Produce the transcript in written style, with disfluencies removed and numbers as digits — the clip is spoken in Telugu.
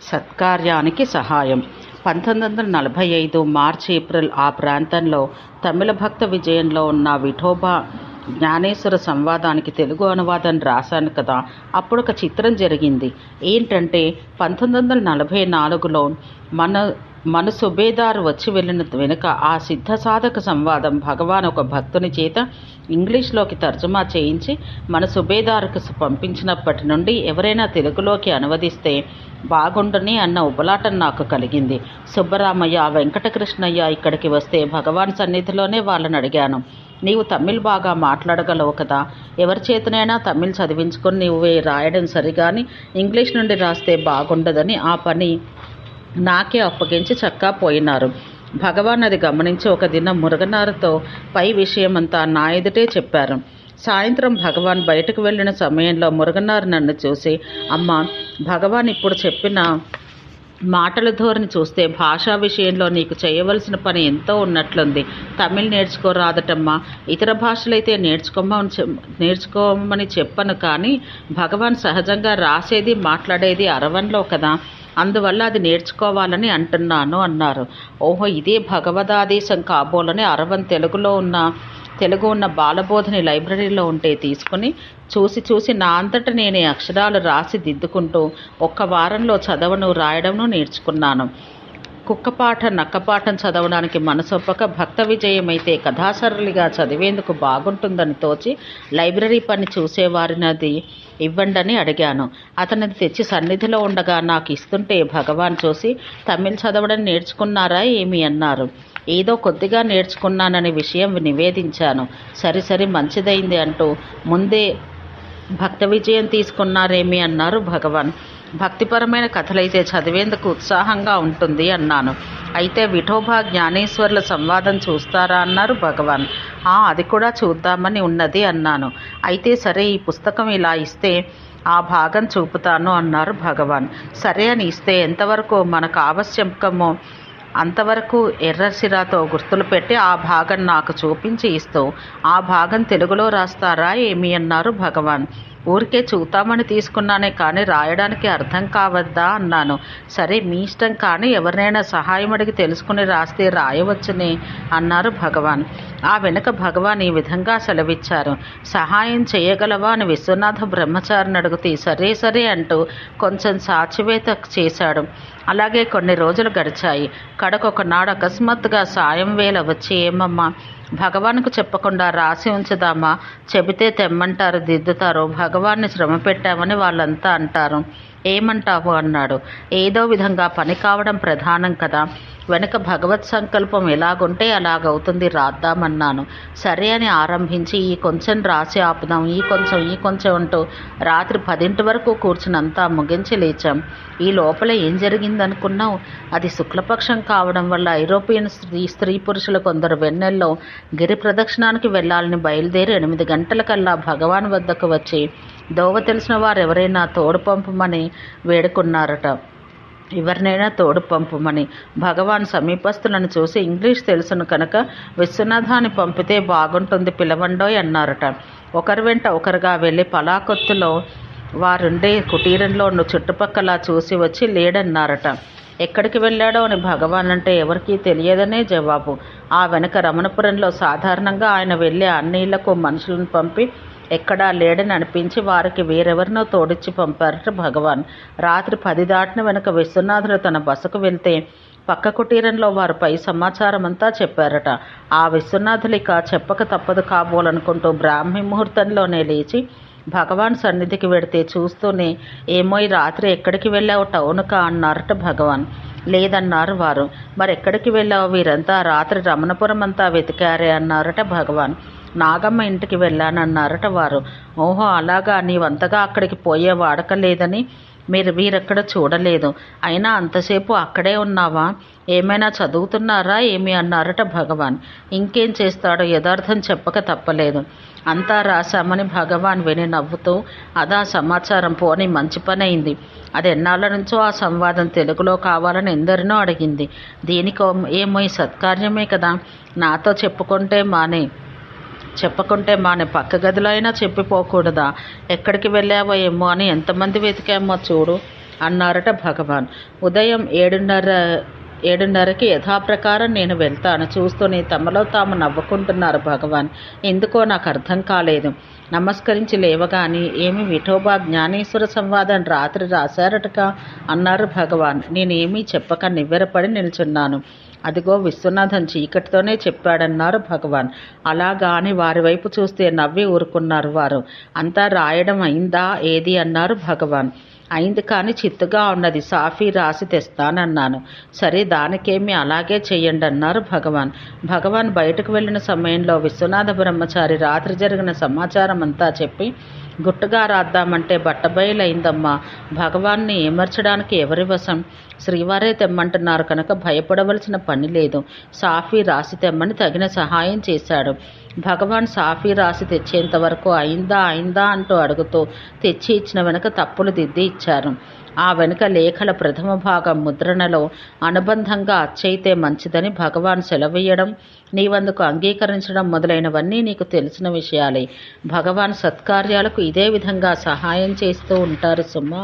సత్కార్యానికి సహాయం. 1945 మార్చి ఏప్రిల్ ఆ ప్రాంతంలో తమిళ భక్త విజయంలో ఉన్న విఠోబా జ్ఞానేశ్వర సంవాదానికి తెలుగు అనువాదం రాశాను కదా. అప్పుడు ఒక చిత్రం జరిగింది. ఏంటంటే 1944లో మన సుబేదార్ వచ్చి వెళ్ళిన వెనుక ఆ సిద్ధ సాధక సంవాదం భగవాన్ ఒక భక్తుని చేత ఇంగ్లీష్లోకి తర్జుమా చేయించి మన సుబేదార్కు పంపించినప్పటి నుండి ఎవరైనా తెలుగులోకి అనువదిస్తే బాగుండని అన్న ఉబలాటం నాకు కలిగింది. సుబ్బరామయ్య, వెంకటకృష్ణయ్య ఇక్కడికి వస్తే భగవాన్ సన్నిధిలోనే వాళ్ళని అడిగాను, నీవు తమిళ్ బాగా మాట్లాడగలవు కదా, ఎవరి చేతనైనా తమిళ్ చదివించుకొని నువ్వే రాయడం సరిగాని ఇంగ్లీష్ నుండి రాస్తే బాగుండదని ఆ పని నాకే అప్పగించి చక్కా పోయినారు. భగవాన్ అది గమనించి ఒక దినం మురగనారతో పై విషయమంతా నా ఎదుటే చెప్పారు. సాయంత్రం భగవాన్ బయటకు వెళ్ళిన సమయంలో మురగనారు నన్ను చూసి, అమ్మ, భగవాన్ ఇప్పుడు చెప్పిన మాటల ధోరణి చూస్తే భాషా విషయంలో నీకు చేయవలసిన పని ఎంతో ఉన్నట్లుంది. తమిళ్ నేర్చుకోరాదటమ్మా, ఇతర భాషలైతే నేర్చుకోమని చెప్పను, కానీ భగవాన్ సహజంగా రాసేది మాట్లాడేది అరవన్లో కదా, అందువల్ల అది నేర్చుకోవాలని అంటున్నాను అన్నారు. ఓహో, ఇదే భగవదాదేశం కాబోలని అరవన్ తెలుగు ఉన్న బాలబోధిని లైబ్రరీలో ఉంటే తీసుకుని చూసి నా అంతటా నేనే అక్షరాలు రాసి దిద్దుకుంటూ ఒక్క వారంలో చదవను రాయడంను నేర్చుకున్నాను. కుక్కపాఠం నక్కపాఠం చదవడానికి మనసొప్పక భక్త విజయమైతే కథాసరళిగా చదివేందుకు బాగుంటుందని తోచి లైబ్రరీ పని చూసేవారినది ఇవ్వండని అడిగాను. అతనిది తెచ్చి సన్నిధిలో ఉండగా నాకు ఇస్తుంటే భగవాన్ చూసి, తమిళ్ చదవడం నేర్చుకున్నారా ఏమి అన్నారు. ఏదో కొద్దిగా నేర్చుకున్నాననే విషయం నివేదించాను. సరి మంచిదైంది అంటూ ముందే భక్త విజయం తీసుకున్నారేమి అన్నారు భగవాన్. భక్తిపరమైన కథలైతే చదివేందుకు ఉత్సాహంగా ఉంటుంది అన్నాను. అయితే విఠోబా జ్ఞానేశ్వర్ల సంవాదం చూస్తారా అన్నారు భగవాన్. అది కూడా చూద్దామని ఉన్నది అన్నాను. అయితే సరే, ఈ పుస్తకం ఇలా ఇస్తే ఆ భాగం చూపుతాను అన్నారు భగవాన్. సరే అని ఇస్తే ఎంతవరకు మనకు ఆవశ్యకమో అంతవరకు ఎర్రసిరాతో గుర్తులు పెట్టి ఆ భాగం నాకు చూపించి ఇస్తూ, ఆ భాగం తెలుగులో రాస్తారా ఏమి అన్నారు భగవాన్. ఊరికే చూద్దామని తీసుకున్నానే కానీ రాయడానికి అర్థం కావద్దా అన్నాను. సరే, మీ ఇష్టం, కానీ ఎవరినైనా సహాయం అడిగి తెలుసుకుని రాస్తే రాయవచ్చునే అన్నారు భగవాన్. ఆ వెనుక భగవాన్ ఈ విధంగా సెలవిచ్చారు. సహాయం చేయగలవా అని విశ్వనాథ బ్రహ్మచారిని అడిగితే సరే అంటూ కొంచెం సాచివేత చేశాడు. అలాగే కొన్ని రోజులు గడిచాయి. కడకొకనాడు అకస్మాత్తుగా సాయం వేళ వచ్చి, ఏమమ్మా, భగవాన్కు చెప్పకుండా రాసి ఉంచుదామా, చెబితే తెమ్మంటారు, దిద్దుతారు, భగవాన్ని శ్రమ పెట్టామని వాళ్ళంతా అంటారు, ఏమంటావు అన్నాడు. ఏదో విధంగా పని కావడం ప్రధానం కదా, వెనుక భగవత్ సంకల్పం ఎలాగుంటే అలాగవుతుంది, రాద్దామన్నాను. సరే అని ఆరంభించి ఈ కొంచెం రాసి ఆపుదాం, ఈ కొంచెం అంటూ రాత్రి 10 వరకు కూర్చునంతా ముగించి లేచాం. ఈ లోపల ఏం జరిగిందనుకున్నావు? అది శుక్లపక్షం కావడం వల్ల ఐరోపియన్ స్త్రీ పురుషులు కొందరు వెన్నెల్లో గిరి ప్రదక్షిణానికి వెళ్ళాలని బయలుదేరి 8 గంటలకల్లా భగవాన్ వద్దకు వచ్చి దోవ తెలిసిన వారు ఎవరైనా తోడు పంపమని వేడుకున్నారట. ఎవరినైనా తోడు పంపమని. భగవాన్ సమీపస్తులను చూసి ఇంగ్లీష్ తెలుసును కనుక విశ్వనాథాన్ని పంపితే బాగుంటుంది, పిలవండోయ్ అన్నారట. ఒకరి వెంట ఒకరుగా వెళ్ళి పలాకొత్తులో వారుండే కుటీరంలో చుట్టుపక్కల చూసి వచ్చి లేడన్నారట. ఎక్కడికి వెళ్ళాడో అని భగవాన్ అంటే ఎవరికీ తెలియదనే జవాబు. ఆ వెనక రమణపురంలో సాధారణంగా ఆయన వెళ్ళే అన్ని ఇళ్లకు మనుషులను పంపి ఎక్కడా లేడని అనిపించి వారికి వేరెవరినో తోడిచ్చి పంపారట భగవాన్. రాత్రి 10 దాటిన వెనుక విశ్వనాథుడు తన బసకు వెళ్తే పక్క కుటీరంలో వారు పై సమాచారం అంతా చెప్పారట. ఆ విశ్వనాథులిక చెప్పక తప్పదు కాబోలనుకుంటూ బ్రాహ్మీ ముహూర్తంలోనే లేచి భగవాన్ సన్నిధికి వెడితే చూస్తూనే, ఏమోయ్, రాత్రి ఎక్కడికి వెళ్ళావు, టౌనుకా అన్నారట భగవాన్. లేదన్నారు వారు. మరెక్కడికి వెళ్ళావు? వీరంతా రాత్రి రమణపురం అంతా వెతికారే అన్నారట భగవాన్. నాగమ్మ ఇంటికి వెళ్ళానన్నారట వారు. ఓహో, అలాగా, నీవంతగా అక్కడికి పోయే వాడక లేదని వీరెక్కడ చూడలేదు. అయినా అంతసేపు అక్కడే ఉన్నావా? ఏమైనా చదువుతున్నారా ఏమి అన్నారట భగవాన్. ఇంకేం చేస్తాడో, యథార్థం చెప్పక తప్పలేదు. అంతా రాశామని భగవాన్ విని నవ్వుతూ, అదా సమాచారం, పోనీ మంచి పని అయింది. అది ఎన్నాళ్ళ నుంచో ఆ సంవాదం తెలుగులో కావాలని ఎందరినో అడిగింది. దీనికో ఏమో ఈ సత్కార్యమే కదా, నాతో చెప్పకుంటే మానే పక్క గదిలో అయినా చెప్పిపోకూడదా? ఎక్కడికి వెళ్ళావో ఏమో అని ఎంతమంది వెతికామో చూడు. అన్నారట భగవాన్. ఉదయం 7:30కి యథాప్రకారం నేను వెళ్తాను. చూస్తూనే తమలో తాము నవ్వుకుంటున్నారు భగవాన్. ఎందుకో నాకు అర్థం కాలేదు. నమస్కరించి లేవగాని, ఏమి విఠోబా జ్ఞానేశ్వర సంవాదం రాత్రి రాశారటగా అన్నారు భగవాన్. నేనేమీ చెప్పక నివ్వెరపడి నిల్చున్నాను. అదిగో విశ్వనాథన్ చీకటితోనే చెప్పాడన్నారు భగవాన్. అలాగా అని వారి వైపు చూస్తే నవ్వి ఊరుకున్నారు వారు. అంతా రాయడం అయిందా ఏది అన్నారు భగవాన్. అయింది, కానీ చిత్తుగా ఉన్నది. సాఫీ రాసి తెస్తానన్నాను. సరే, దానికేమి, అలాగే చెయ్యండి అన్నారు భగవాన్. భగవాన్ బయటకు వెళ్ళిన సమయంలో విశ్వనాథ బ్రహ్మచారి రాత్రి జరిగిన సమాచారం అంతా చెప్పి, గుట్టుగా రాద్దామంటే బట్టబయలైందమ్మా. భగవాన్ని ఏమర్చడానికి ఎవరి వశం? శ్రీవారే తెమ్మంటున్నారు కనుక భయపడవలసిన పని లేదు. సాఫీ రాసి తెమ్మని తగిన సహాయం చేశాడు. భగవాన్ సాఫీ రాసి తెచ్చేంత వరకు అయిందా అంటూ అడుగుతూ తెచ్చి ఇచ్చిన వెనుక తప్పులు దిద్ది ఇచ్చారు. ఆ వెనుక లేఖల ప్రథమ భాగం ముద్రణలో అనుబంధంగా అచ్చయితే మంచిదని భగవాన్ సెలవీయడం, నీవందుకు అంగీకరించడం మొదలైనవన్నీ నీకు తెలిసిన విషయాలే. భగవాన్ సత్కార్యాలకు ఇదే విధంగా సహాయం చేస్తూ ఉంటారు సుమా.